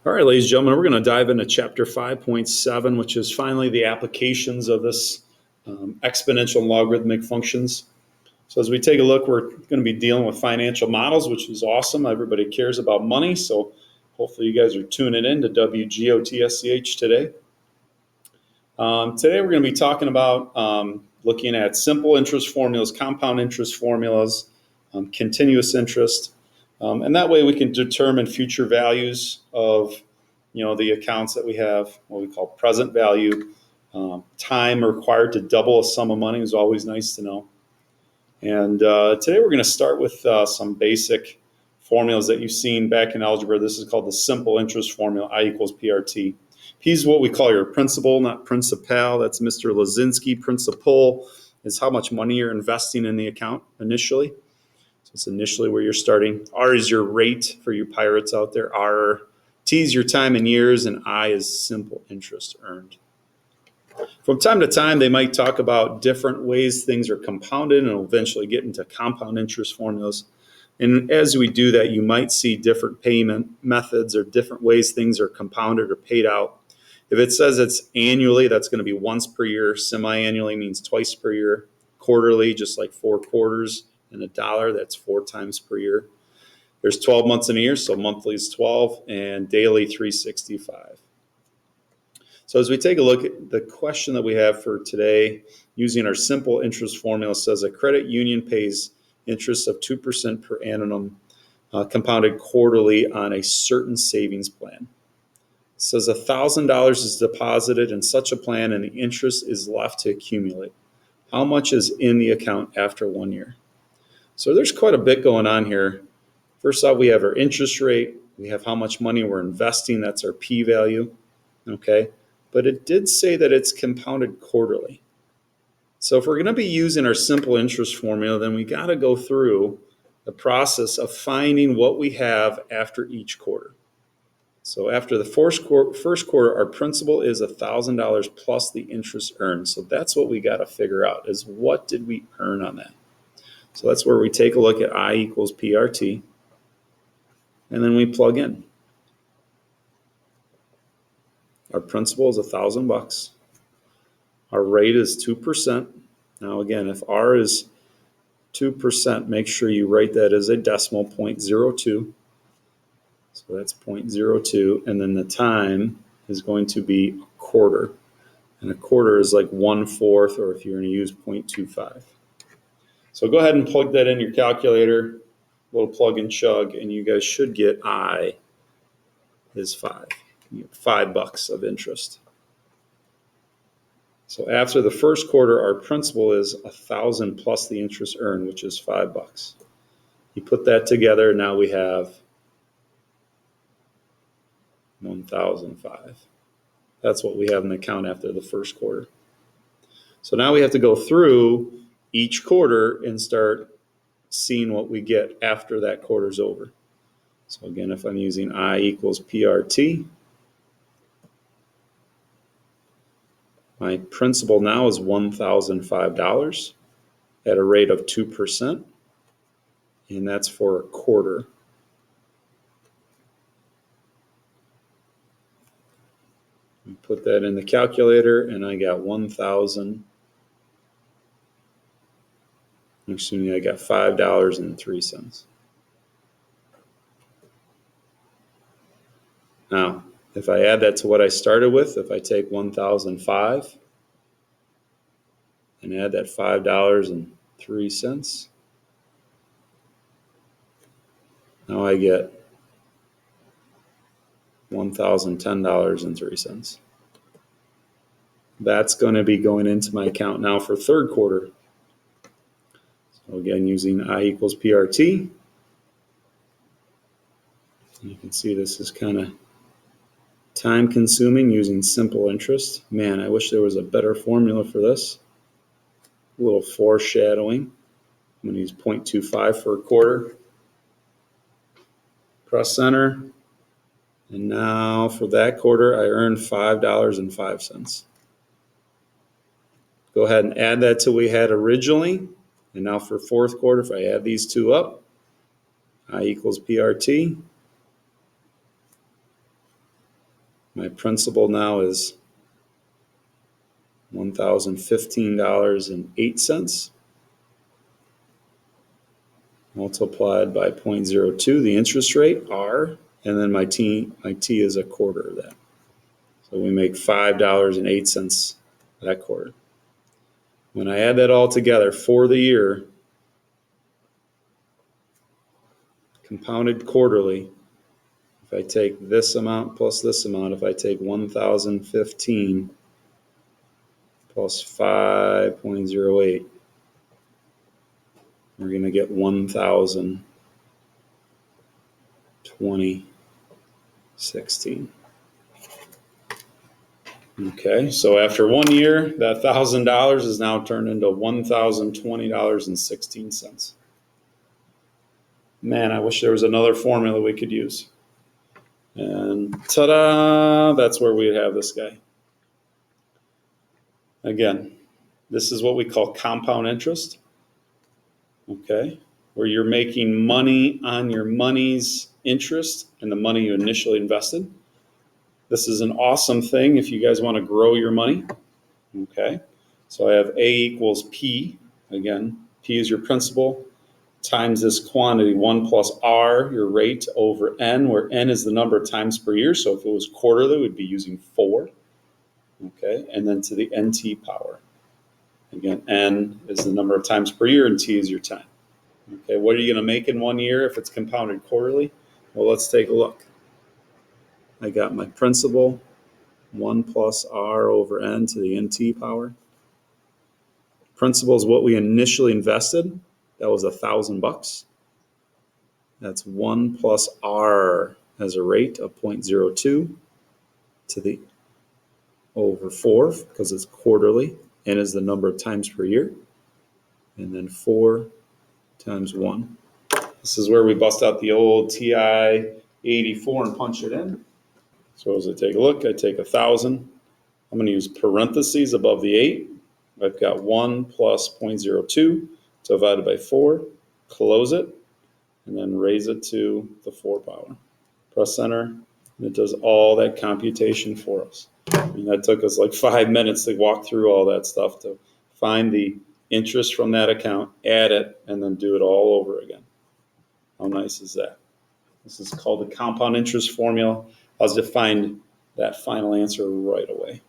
All right, ladies and gentlemen, we're going to dive into chapter 5.7, which is finally the applications of this exponential and logarithmic functions. So as we take a look, we're going to be dealing with financial models, which is awesome. Everybody cares about money, so hopefully you guys are tuning in to WGOTSCH today. Today we're going to be talking about looking at simple interest formulas, compound interest formulas, continuous interest, and that way we can determine future values of the accounts that we have, what we call present value. Time required to double a sum of money is always nice to know. And today we're going to start with some basic formulas that you've seen back in algebra. This is called the simple interest formula, I equals PRT. P is what we call your principal, not principal. That's Mr. Lazinski. Principal is how much money you're investing in the account initially. So it's initially where you're starting. R is your rate for you pirates out there. T is your time in years, and I is simple interest earned. From time to time, they might talk about different ways things are compounded, and we'll eventually get into compound interest formulas. And as we do that, you might see different payment methods or different ways things are compounded or paid out. If it says it's annually, that's going to be once per year. Semi-annually means twice per year. Quarterly, just like 4 quarters in a dollar, that's 4 times per year. There's 12 months in a year, so monthly is 12, and daily 365. So as we take a look at the question that we have for today, using our simple interest formula, says a credit union pays interest of 2% per annum compounded quarterly on a certain savings plan. It says $1,000 is deposited in such a plan and the interest is left to accumulate. How much is in the account after 1 year? So there's quite a bit going on here. First off, we have our interest rate. We have how much money we're investing. That's our P value. Okay. But it did say that it's compounded quarterly. So if we're going to be using our simple interest formula, then we got to go through the process of finding what we have after each quarter. So after the first quarter, our principal is $1,000 plus the interest earned. So that's what we got to figure out, is what did we earn on that? So that's where we take a look at I equals PRT, and then we plug in. Our principal is $1,000. Our rate is 2%. Now again, if R is 2%, make sure you write that as a decimal, 0.02. So that's 0.02, and then the time is going to be a quarter. And a quarter is like 1/4, or if you're going to use 0.25. So go ahead and plug that in your calculator, little plug and chug, and you guys should get I is 5. You get $5 of interest. So after the first quarter, our principal is $1,000 plus the interest earned, which is $5. You put that together, now we have $1,005. That's what we have in the account after the first quarter. So now we have to go through each quarter and start seeing what we get after that quarter's over. So again, if I'm using I equals PRT, my principal now is $1,005 at a rate of 2%, and that's for a quarter. Put that in the calculator, and I got I got $5.03. Now, if I add that to what I started with, if I take 1,005 and add that $5.03, now I get $1,010.03. That's going to be going into my account now for third quarter. So again, using I equals PRT. You can see this is kind of time consuming using simple interest. Man, I wish there was a better formula for this. A little foreshadowing. I'm going to use 0.25 for a quarter. Press enter. And now for that quarter, I earned $5.05. Go ahead and add that to what we had originally. And now for fourth quarter, if I add these two up, I equals PRT. My principal now is $1,015.08 multiplied by 0.02, the interest rate, R, and then my T is a quarter of that. So we make $5.08 that quarter. When I add that all together for the year, compounded quarterly, if I take this amount plus this amount, if I take 1,015 plus 5.08, we're going to get 1,020.16. Okay, so after 1 year, that $1,000 is now turned into $1,020.16. Man, I wish there was another formula we could use. And ta-da, that's where we'd have this guy. Again, this is what we call compound interest, okay, where you're making money on your money's interest and the money you initially invested. This is an awesome thing if you guys want to grow your money, okay? So I have A equals P. Again, P is your principal times this quantity, 1 plus R, your rate, over N, where N is the number of times per year. So if it was quarterly, we'd be using 4, okay? And then to the NT power. Again, N is the number of times per year, and T is your time. Okay, what are you going to make in 1 year if it's compounded quarterly? Well, let's take a look. I got my principal, 1 plus R over N to the NT power. Principal is what we initially invested. That was $1,000. That's 1 plus R as a rate of 0.02 to the over 4 because it's quarterly. N is the number of times per year. And then 4 times 1. This is where we bust out the old TI 84 and punch it in. So as I take a look, I take 1,000. I'm going to use parentheses above the 8. I've got 1 plus 0.02 divided by 4. Close it, and then raise it to the 4 power. Press enter, and it does all that computation for us. And that took us like 5 minutes to walk through all that stuff to find the interest from that account, add it, and then do it all over again. How nice is that? This is called the compound interest formula. I'll just find that final answer right away.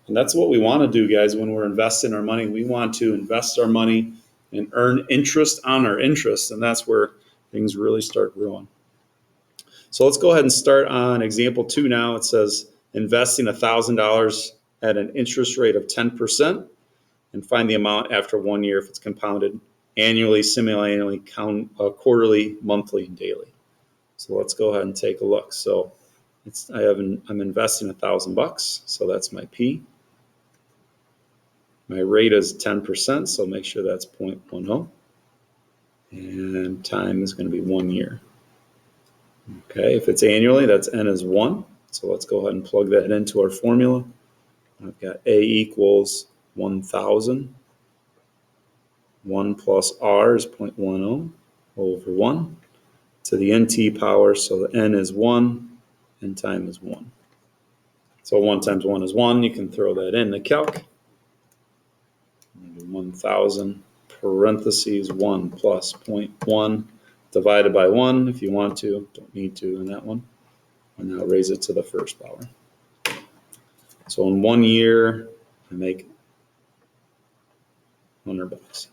And that's what we want to do, guys, when we're investing our money. We want to invest our money and earn interest on our interest, and that's where things really start growing. So let's go ahead and start on example 2 now. It says investing $1,000 at an interest rate of 10% and find the amount after 1 year if it's compounded annually, semi-annually, quarterly, monthly, and daily. So let's go ahead and take a look. So I'm investing $1,000, so that's my P. My rate is 10%, so make sure that's 0.10. And time is going to be 1 year. Okay, if it's annually, that's N is 1. So let's go ahead and plug that into our formula. I've got A equals 1,000. 1 plus R is 0.10 over 1 to the NT power. So the N is 1 and time is 1. So 1 times 1 is 1. You can throw that in the calc. 1,000 parentheses 1 plus 0.1 divided by 1 if you want to. Don't need to in that one. And now raise it to the first power. So in 1 year, I make $100.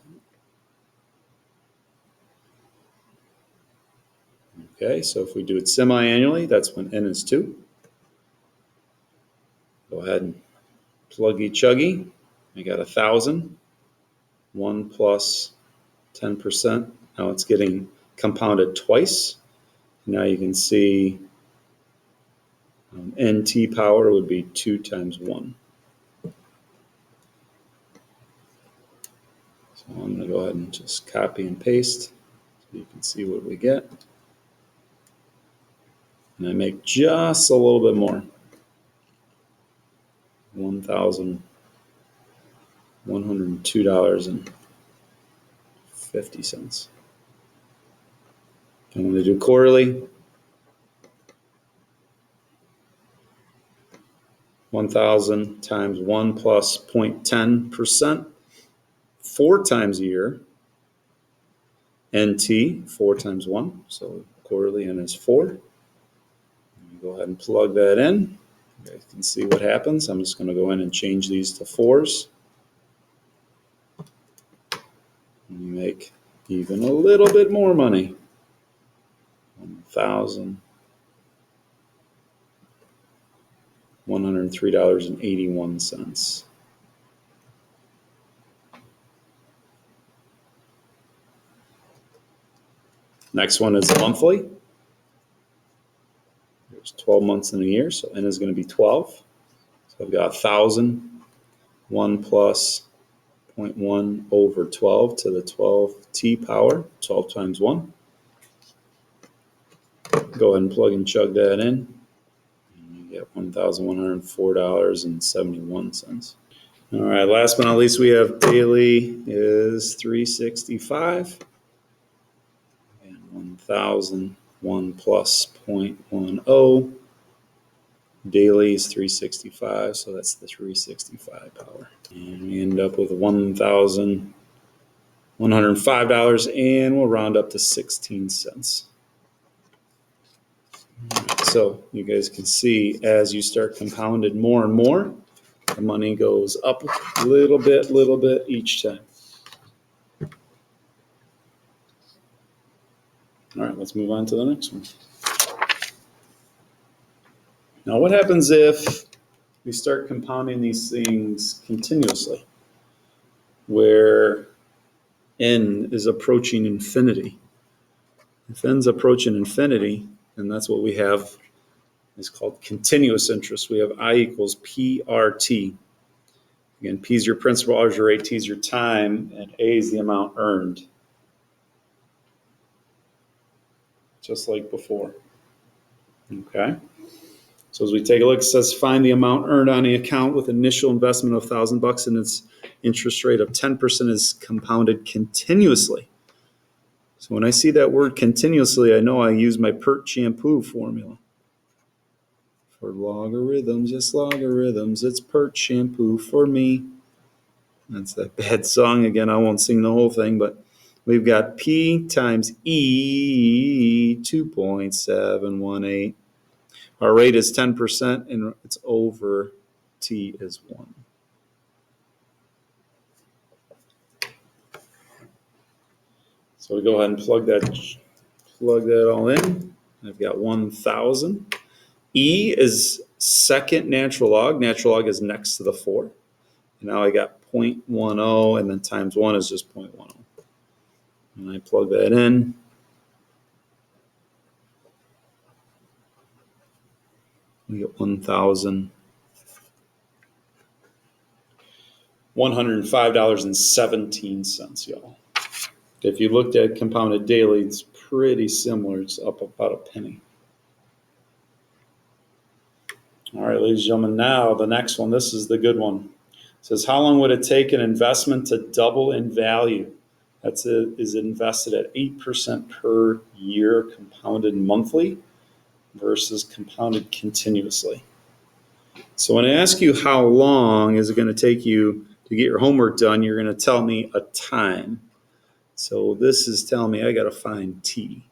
Okay, so if we do it semi-annually, that's when N is 2. Go ahead and pluggy chuggy. I got 1,000. 1 plus 10%. Now it's getting compounded twice. Now you can see NT power would be 2 times 1. So I'm going to go ahead and just copy and paste so you can see what we get. And I make just a little bit more. $1,102.50. I'm going to do quarterly. 1,000 times 1 plus 0.10%, 4 times a year. NT, 4 times 1, so quarterly N is 4. Go ahead and plug that in. You guys can see what happens. I'm just going to go in and change these to 4s. And you make even a little bit more money. $1,103.81. Next one is monthly. There's 12 months in a year, so N is going to be 12. So I've got 1,000, 1 plus 0.1 over 12 to the 12t power, 12 times 1. Go ahead and plug and chug that in. And you get $1,104.71. All right, last but not least, we have daily is 365. And 1,001 plus 0.10. Daily is 365, so that's the 365 power. And we end up with $1,105, and we'll round up to 16 cents. Right, so you guys can see as you start compounded more and more, the money goes up a little bit each time. All right, let's move on to the next one. Now, what happens if we start compounding these things continuously, where N is approaching infinity? If N's approaching infinity, and that's what we have, is called continuous interest. We have I equals PRT. Again, P is your principal, R is your rate, T is your time, and A is the amount earned. Just like before. Okay. So as we take a look, it says find the amount earned on the account with initial investment of $1,000 and its interest rate of 10% is compounded continuously. So when I see that word continuously, I know I use my PERT shampoo formula. For logarithms, yes, logarithms, it's PERT shampoo for me. That's that bad song again. I won't sing the whole thing, but we've got P times E, 2.718. Our rate is 10%, and it's over T is 1. So we go ahead and plug that all in. I've got 1,000. E is second natural log. Natural log is next to the 4. And now I got 0.10, and then times 1 is just 0.10. And I plug that in. We get $1,105.17, y'all. If you looked at compounded daily, it's pretty similar. It's up about a penny. All right, ladies and gentlemen, now the next one. This is the good one. It says, how long would it take an investment to double in value? Is invested at 8% per year, compounded monthly, versus compounded continuously. So when I ask you how long is it going to take you to get your homework done, you're going to tell me a time. So this is telling me I got to find T.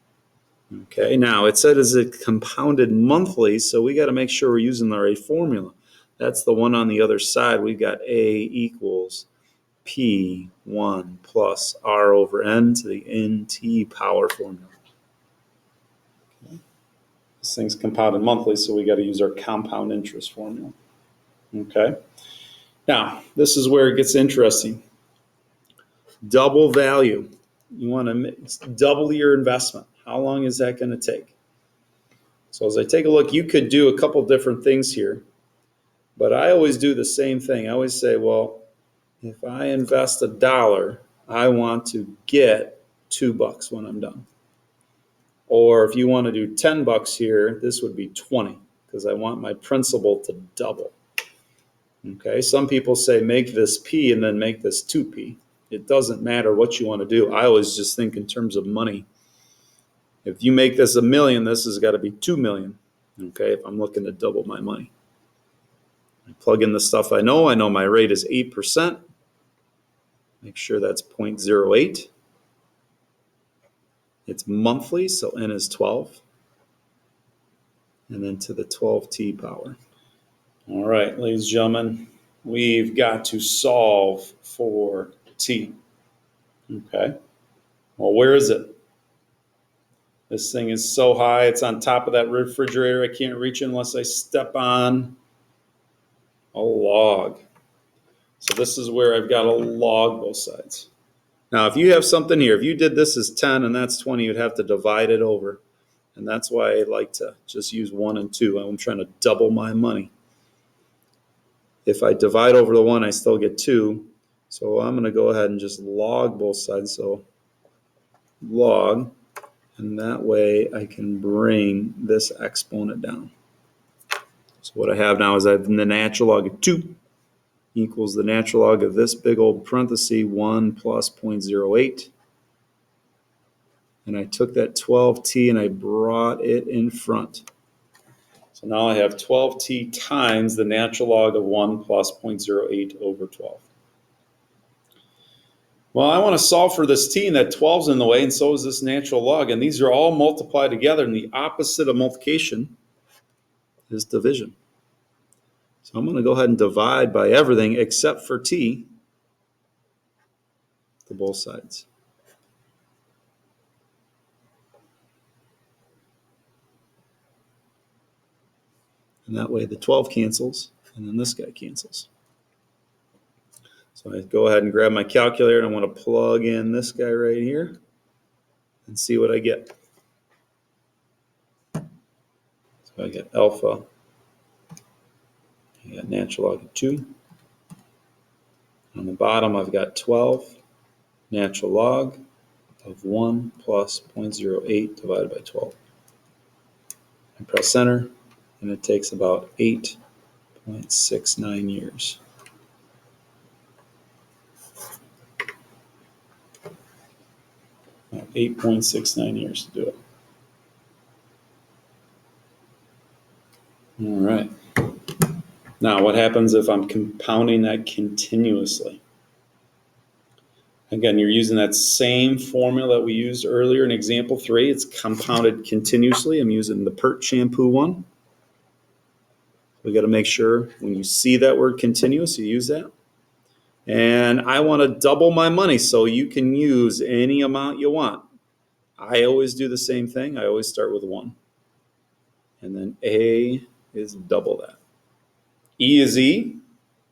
Okay, now it said is it compounded monthly, so we got to make sure we're using the right formula. That's the one on the other side. We've got A equals P1 plus R over N to the NT power formula. Okay. This thing's compounded monthly, so we got to use our compound interest formula. Okay. Now, this is where it gets interesting. Double value. You want to double your investment. How long is that going to take? So as I take a look, you could do a couple different things here, but I always do the same thing. I always say, well, if I invest $1, I want to get $2 when I'm done. Or if you want to do $10 here, this would be 20 because I want my principal to double. Okay, some people say make this P and then make this 2P. It doesn't matter what you want to do. I always just think in terms of money. If you make this $1 million, this has got to be $2 million. Okay, if I'm looking to double my money. I plug in the stuff I know. I know my rate is 8%. Make sure that's 0.08. It's monthly, so n is 12. And then to the 12t power. All right, ladies and gentlemen, we've got to solve for t. Okay. Well, where is it? This thing is so high, it's on top of that refrigerator. I can't reach it unless I step on a log. So this is where I've got to log both sides. Now, if you have something here, if you did this as 10 and that's 20, you'd have to divide it over. And that's why I like to just use 1 and 2. I'm trying to double my money. If I divide over the 1, I still get 2. So I'm going to go ahead and just log both sides. So log, and that way I can bring this exponent down. So what I have now is I have the natural log of 2 equals the natural log of this big old parenthesis 1 plus 0.08. And I took that 12t and I brought it in front. So now I have 12t times the natural log of 1 plus 0.08 over 12. Well, I want to solve for this t, and that 12's in the way, and so is this natural log. And these are all multiplied together, and the opposite of multiplication is division. So I'm going to go ahead and divide by everything except for t to both sides. And that way the 12 cancels, and then this guy cancels. So I go ahead and grab my calculator, and I want to plug in this guy right here and see what I get. So I get alpha. I got natural log of 2. On the bottom, I've got 12 natural log of 1 plus 0.08 divided by 12. I press enter, and it takes about 8.69 years. About 8.69 years to do it. All right. Now, what happens if I'm compounding that continuously? Again, you're using that same formula that we used earlier in example 3. It's compounded continuously. I'm using the Pert shampoo one. We got to make sure when you see that word continuous, you use that. And I want to double my money, so you can use any amount you want. I always do the same thing. I always start with 1. And then A is double that. E is E.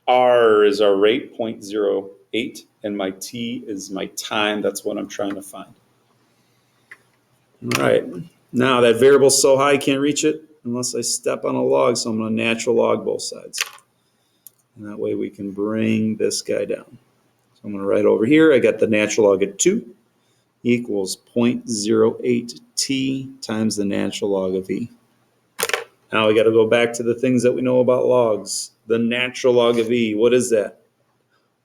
R is our rate, 0.08. And my T is my time. That's what I'm trying to find. All right. Now that variable's so high I can't reach it unless I step on a log. So I'm going to natural log both sides. And that way we can bring this guy down. So I'm going to write over here. I got the natural log of 2 equals 0.08 t times the natural log of e. Now we got to go back to the things that we know about logs. The natural log of e, what is that?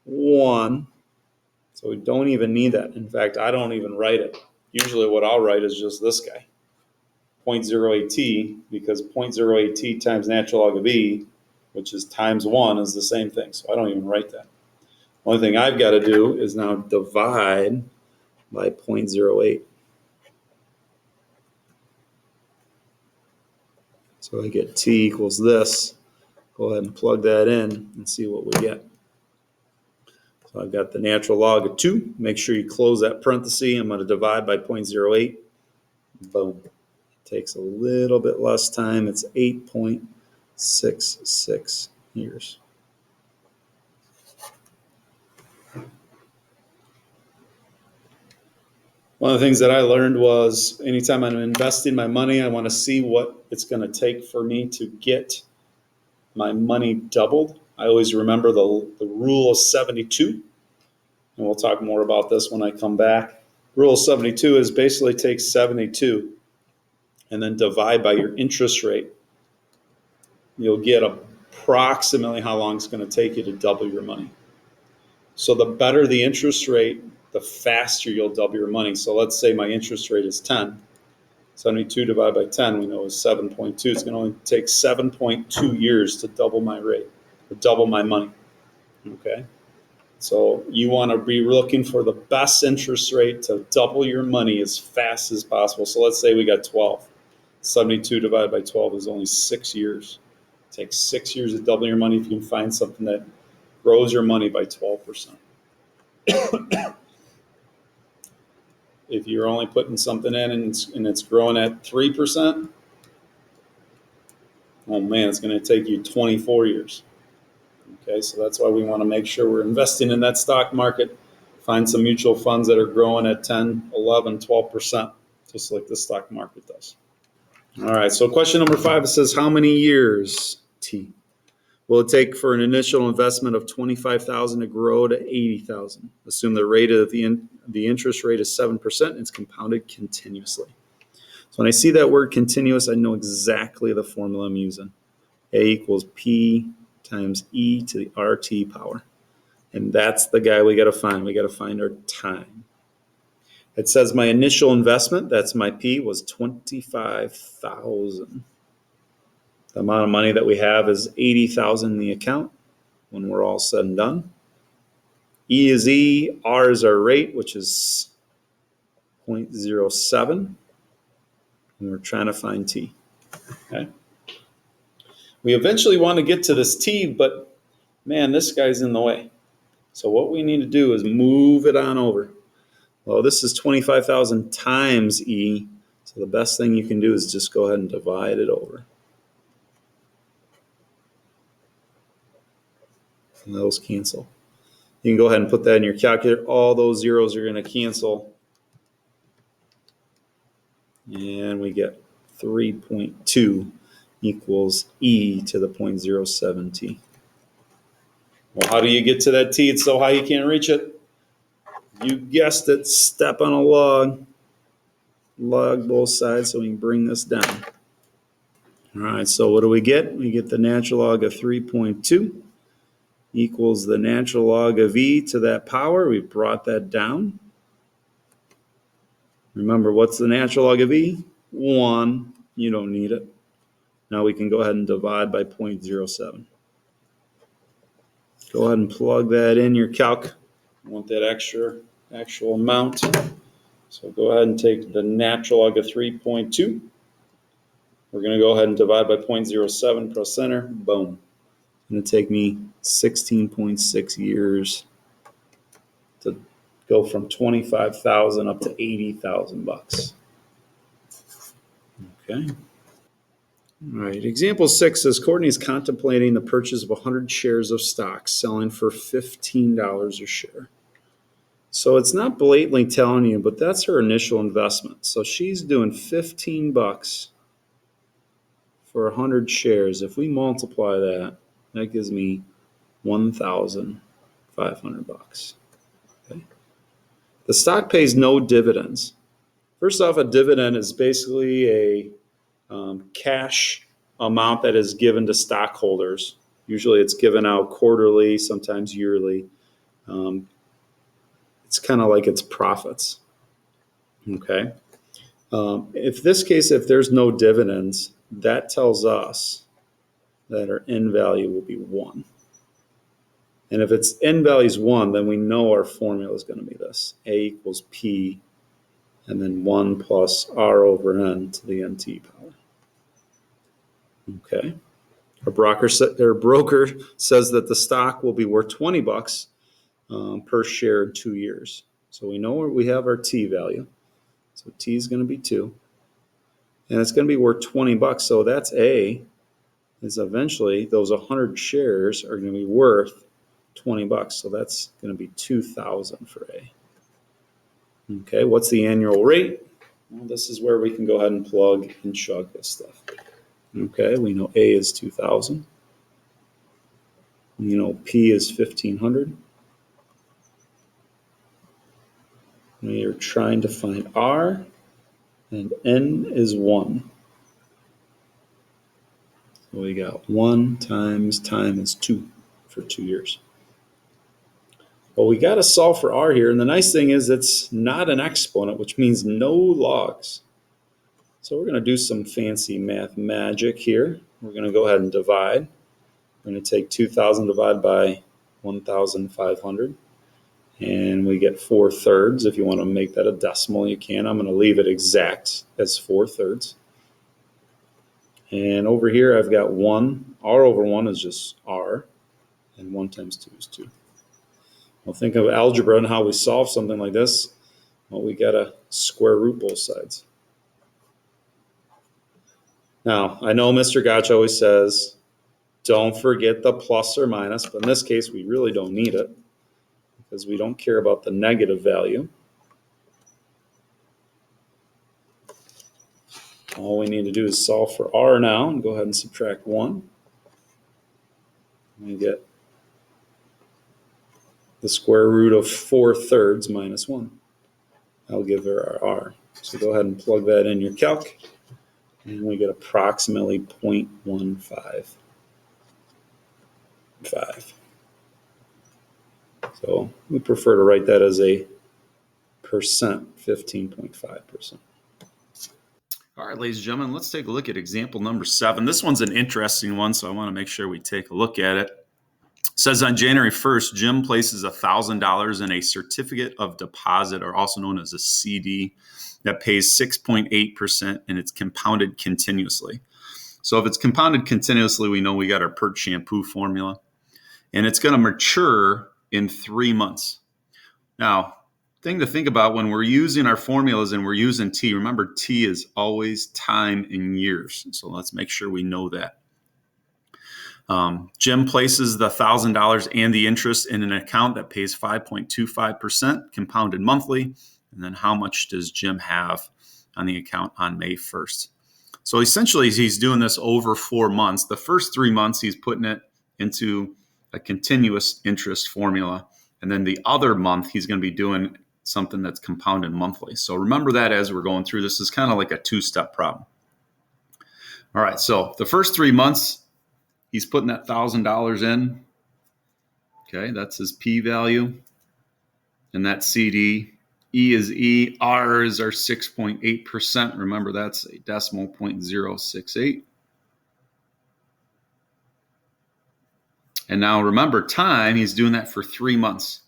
1. So we don't even need that. In fact, I don't even write it. Usually what I'll write is just this guy, 0.08t, because 0.08t times natural log of e, which is times 1, is the same thing. So I don't even write that. Only thing I've got to do is now divide by 0.08. So I get t equals this. Go ahead and plug that in and see what we get. So I've got the natural log of 2. Make sure you close that parenthesis. I'm going to divide by 0.08. Boom. It takes a little bit less time. It's 8.66 years. One of the things that I learned was anytime I'm investing my money, I want to see what it's going to take for me to get my money doubled. I always remember the rule of 72, and we'll talk more about this when I come back. Rule of 72 is basically take 72 and then divide by your interest rate. You'll get approximately how long it's going to take you to double your money. So the better the interest rate, the faster you'll double your money. So let's say my interest rate is 10. 72 divided by 10, we know is 7.2. It's going to only take 7.2 years to double my rate. or double my money. Okay, so you want to be looking for the best interest rate to double your money as fast as possible. So let's say we got 12. 72 divided by 12 is only 6 years. It takes 6 years to double your money if you can find something that grows your money by 12%. If you're only putting something in and it's growing at 3%, oh man, it's going to take you 24 years. Okay, so that's why we want to make sure we're investing in that stock market. Find some mutual funds that are growing at 10, 11, 12%, just like the stock market does. All right, so question number 5, it says, how many years, T, will it take for an initial investment of $25,000 to grow to $80,000? Assume the rate of the interest rate is 7% and it's compounded continuously. So when I see that word continuous, I know exactly the formula I'm using. A equals P times E to the RT power. And that's the guy we got to find. We got to find our time. It says my initial investment, that's my P, was $25,000. The amount of money that we have is $80,000 in the account when we're all said and done. E is E, R is our rate, which is 0.07. And we're trying to find T. Okay. We eventually want to get to this T, but man, this guy's in the way. So what we need to do is move it on over. Well, this is 25,000 times E. So the best thing you can do is just go ahead and divide it over. And those cancel. You can go ahead and put that in your calculator. All those zeros are going to cancel. And we get 3.2 equals E to the 0.07 T. Well, how do you get to that T? It's so high you can't reach it. You guessed it, step on a log. Log both sides so we can bring this down. All right, so what do we get? We get the natural log of 3.2 equals the natural log of E to that power. We brought that down. Remember, what's the natural log of E? 1. You don't need it. Now we can go ahead and divide by 0.07. Go ahead and plug that in your calc. You want that actual amount. So go ahead and take the natural log of 3.2. We're going to go ahead and divide by 0.07, press enter, boom. It's going to take me 16.6 years to go from 25,000 up to 80,000 bucks. Okay. All right. Example 6 says Courtney is contemplating the purchase of 100 shares of stock, selling for $15 a share. So it's not blatantly telling you, but that's her initial investment. So she's doing 15 bucks for 100 shares. If we multiply that, that gives me 1,500 bucks. Okay. The stock pays no dividends. First off, a dividend is basically a cash amount that is given to stockholders. Usually it's given out quarterly, sometimes yearly. It's kind of like its profits. Okay. If there's no dividends, that tells us that our end value will be 1. And if its end value is 1, then we know our formula is going to be this. A equals P, and then 1 plus R over N to the NT power. Okay. Our broker says that the stock will be worth 20 bucks per share in 2 years. So we know where we have our T value. So T is going to be 2. And it's going to be worth 20 bucks. So that's A, is eventually those 100 shares are going to be worth 20 bucks. So that's going to be 2,000 for A. Okay, what's the annual rate? Well, this is where we can go ahead and plug and chug this stuff. Okay, we know A is 2,000. We know P is 1,500. We are trying to find R, and N is 1. So we got 1 times time is 2 for 2 years. Well, we got to solve for R here, and the nice thing is it's not an exponent, which means no logs. So we're going to do some fancy math magic here. We're going to go ahead and divide. We're going to take 2,000 divided by 1,500. And we get 4/3. If you want to make that a decimal, you can. I'm going to leave it exact as 4/3. And over here, I've got 1. R over 1 is just R. And 1 times 2 is 2. Well, think of algebra and how we solve something like this. Well, we got to square root both sides. Now, I know Mr. Gotch always says, don't forget the plus or minus, but in this case, we really don't need it because we don't care about the negative value. All we need to do is solve for R now and go ahead and subtract 1. We get the square root of 4/3 minus 1. That'll give her our R. So go ahead and plug that in your calc, and we get approximately 0.155. So we prefer to write that as a percent, 15.5%. All right, ladies and gentlemen, let's take a look at example number 7. This one's an interesting one, so I want to make sure we take a look at it. It says on January 1st, Jim places $1,000 in a certificate of deposit, or also known as a CD, that pays 6.8% and it's compounded continuously. So if it's compounded continuously, we know we got our PERT shampoo formula, and it's going to mature in 3 months. Now, thing to think about when we're using our formulas and we're using T, remember T is always time in years. So let's make sure we know that. Jim places the $1,000 and the interest in an account that pays 5.25% compounded monthly. And then how much does Jim have on the account on May 1st? So essentially, he's doing this over 4 months. The first 3 months, he's putting it into a continuous interest formula. And then the other month, he's going to be doing something that's compounded monthly. So remember that as we're going through. This is kind of like a 2-step problem. All right, so the first 3 months, he's putting that $1,000 in. Okay, that's his P value. And that CD. E is E. R is our 6.8%. Remember, that's a decimal 0.068. And now remember, time, he's doing that for 3 months.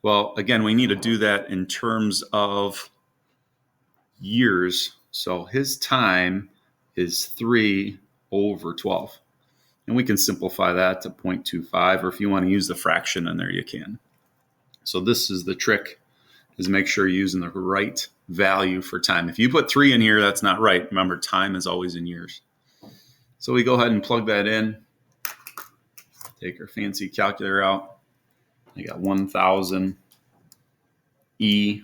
Well, again, we need to do that in terms of years. So his time is 3 over 12. And we can simplify that to 0.25, or if you want to use the fraction in there, you can. So this is the trick, is make sure you're using the right value for time. If you put 3 in here, that's not right. Remember, time is always in years. So we go ahead and plug that in. Take our fancy calculator out. I got 1,000 E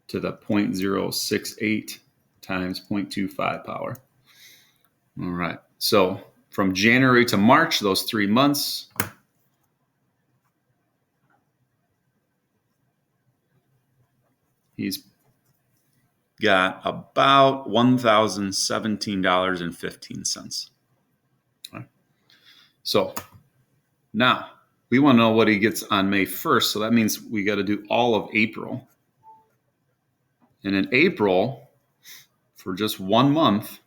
to the 0.068 times 0.25 power. All right. So from January to March, those 3 months, he's got about $1,017.15. Right. So now we want to know what he gets on May 1st. So that means we got to do all of April. And in April, for just 1 month,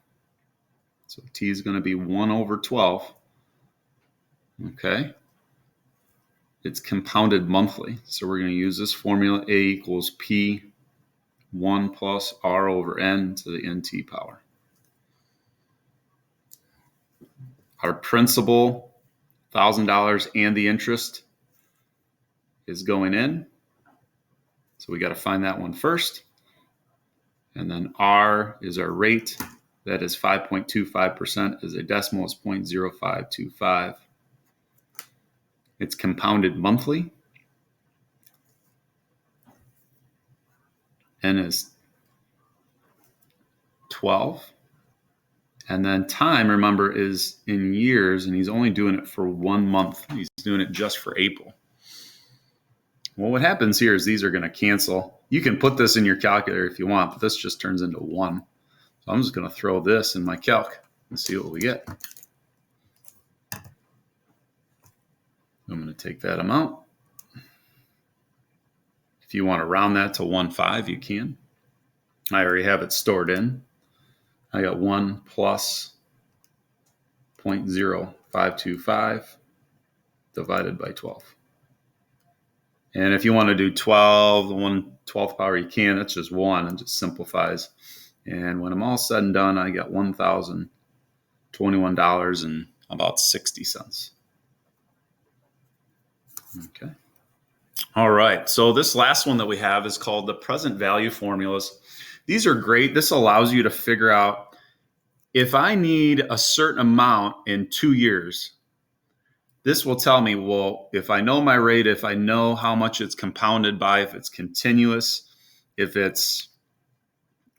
so T is going to be 1 over 12. Okay. It's compounded monthly. So we're going to use this formula. A equals P 1 plus R over N to the NT power. Our principal, $1,000, and the interest is going in. So we got to find that one first. And then R is our rate. That is 5.25%. As a decimal is 0.0525. It's compounded monthly. N is 12. And then time, remember, is in years, and he's only doing it for 1 month. He's doing it just for April. Well, what happens here is these are going to cancel. You can put this in your calculator if you want, but this just turns into 1. So I'm just going to throw this in my calc and see what we get. I'm going to take that amount. If you want to round that to 1.5, you can. I already have it stored in. I got 1 plus 0.0525 divided by 12. And if you want to do 12, the 1/12th power, you can. It's just 1 and just simplifies. And when I'm all said and done, I got $1,021.60. Okay. All right. So this last one that we have is called the present value formulas. These are great. This allows you to figure out if I need a certain amount in 2 years. This will tell me, well, if I know my rate, if I know how much it's compounded by, if it's continuous, if it's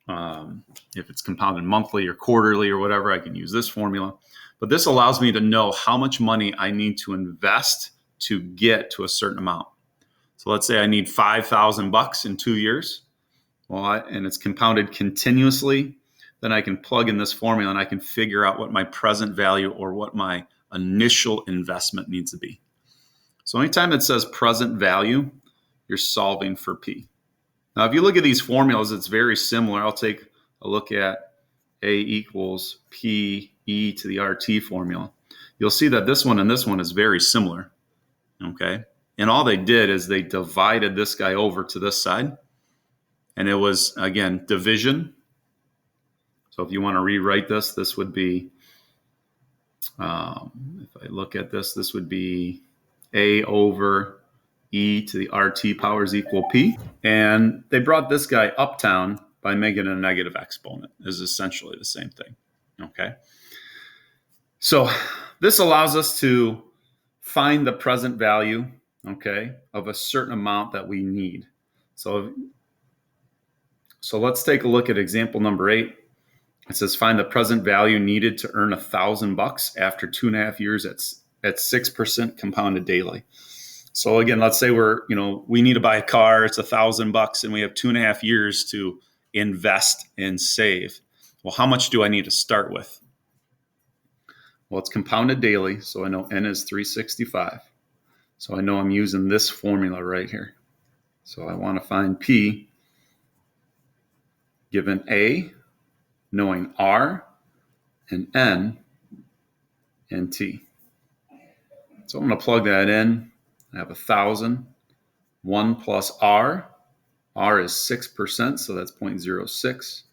compounded monthly or quarterly or whatever, I can use this formula. But this allows me to know how much money I need to invest to get to a certain amount. So let's say I need $5,000 in 2 years. Well, and it's compounded continuously. Then I can plug in this formula and I can figure out what my present value or what my initial investment needs to be. So anytime it says present value, you're solving for P. Now, if you look at these formulas, it's very similar. I'll take a look at A equals P E to the RT formula. You'll see that this one and this one is very similar. Okay. And all they did is they divided this guy over to this side. And it was, again, division. So if you want to rewrite this, this would be, if I look at this, this would be A over E to the RT powers equal P. And they brought this guy uptown by making a negative exponent. Is essentially the same thing. Okay. So this allows us to find the present value, okay, of a certain amount that we need. So let's take a look at example number 8. It says find the present value needed to earn $1,000 after 2.5 years at 6% compounded daily. So again, let's say we need to buy a car. It's $1,000 and we have 2.5 years to invest and save. Well, how much do I need to start with? Well, it's compounded daily. So I know N is 365. So I know I'm using this formula right here. So I want to find P given A, knowing R and N and T. So I'm going to plug that in. I have 1,000. 1 plus R. R is 6%, so that's 0.06.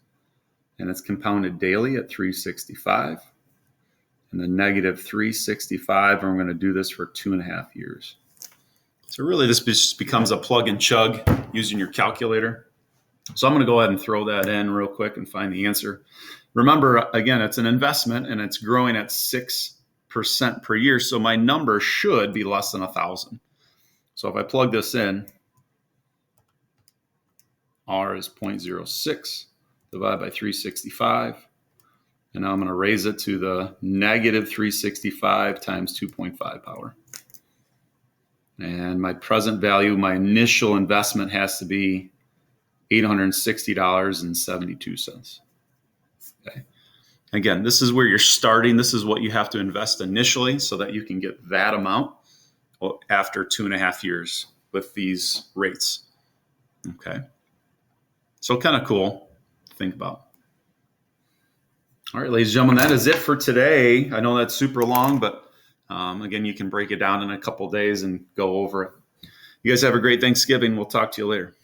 And it's compounded daily at 365. And the negative 365, and we're going to do this for 2.5 years. So really this just becomes a plug and chug using your calculator. So I'm going to go ahead and throw that in real quick and find the answer. Remember, again, it's an investment and it's growing at 6% per year. So my number should be less than 1,000. So if I plug this in, R is 0.06 divided by 365. And now I'm going to raise it to the negative 365 times 2.5 power. And my present value, my initial investment has to be $860.72. Okay. Again, this is where you're starting. This is what you have to invest initially so that you can get that amount after 2.5 years with these rates. Okay. So kind of cool to think about. All right, ladies and gentlemen, that is it for today. I know that's super long, but again, you can break it down in a couple days and go over it. You guys have a great Thanksgiving. We'll talk to you later.